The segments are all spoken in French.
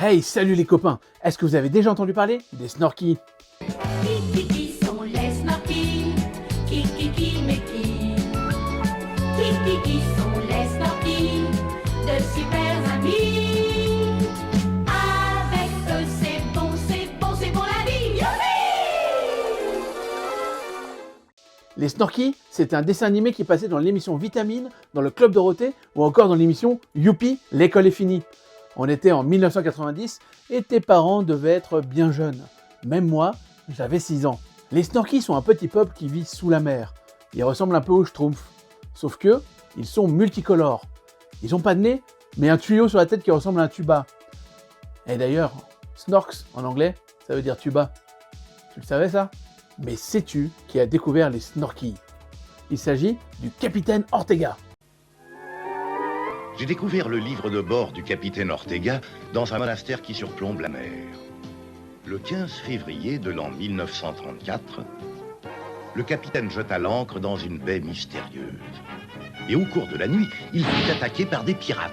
Hey, salut les copains! Est-ce que vous avez déjà entendu parler des Snorky? Qui sont les Snorky? Qui, mais qui? Qui sont les Snorky? De super amis. Avec eux, c'est bon la vie. Youpi! Les Snorky, c'est un dessin animé qui passait dans l'émission Vitamine, dans le Club Dorothée, ou encore dans l'émission Youpi, l'école est finie. On était en 1990 et tes parents devaient être bien jeunes. Même moi, j'avais 6 ans. Les Snorky sont un petit peuple qui vit sous la mer. Ils ressemblent un peu aux Schtroumpfs. Sauf que, ils sont multicolores. Ils n'ont pas de nez, mais un tuyau sur la tête qui ressemble à un tuba. Et d'ailleurs, Snorks en anglais, ça veut dire tuba. Tu le savais ça? Mais sais-tu qui a découvert les Snorky? Il s'agit du capitaine Ortega. J'ai découvert le livre de bord du capitaine Ortega dans un monastère qui surplombe la mer. Le 15 février de l'an 1934, le capitaine jeta l'ancre dans une baie mystérieuse. Et au cours de la nuit, il fut attaqué par des pirates.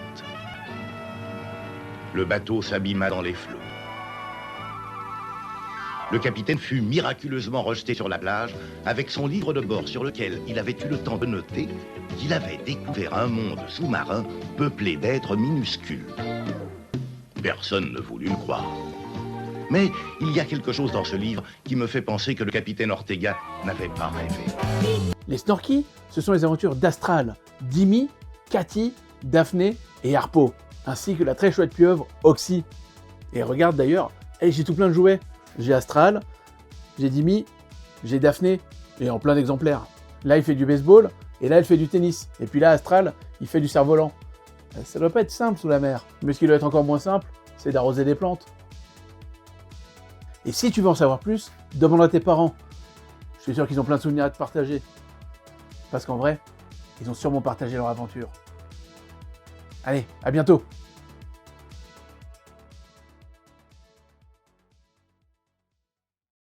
Le bateau s'abîma dans les flots. Le capitaine fut miraculeusement rejeté sur la plage avec son livre de bord sur lequel il avait eu le temps de noter qu'il avait découvert un monde sous-marin peuplé d'êtres minuscules. Personne ne voulut le croire. Mais il y a quelque chose dans ce livre qui me fait penser que le capitaine Ortega n'avait pas rêvé. Les Snorky, ce sont les aventures d'Astral, Dimi, Cathy, Daphné et Harpo, ainsi que la très chouette pieuvre Oxy. Et regarde d'ailleurs, j'ai tout plein de jouets. J'ai Astral, j'ai Dimi, j'ai Daphné, et en plein d'exemplaires. Là, il fait du baseball, et là, elle fait du tennis. Et puis là, Astral, il fait du cerf-volant. Ça doit pas être simple sous la mer. Mais ce qui doit être encore moins simple, c'est d'arroser des plantes. Et si tu veux en savoir plus, demande à tes parents. Je suis sûr qu'ils ont plein de souvenirs à te partager. Parce qu'en vrai, ils ont sûrement partagé leur aventure. Allez, à bientôt!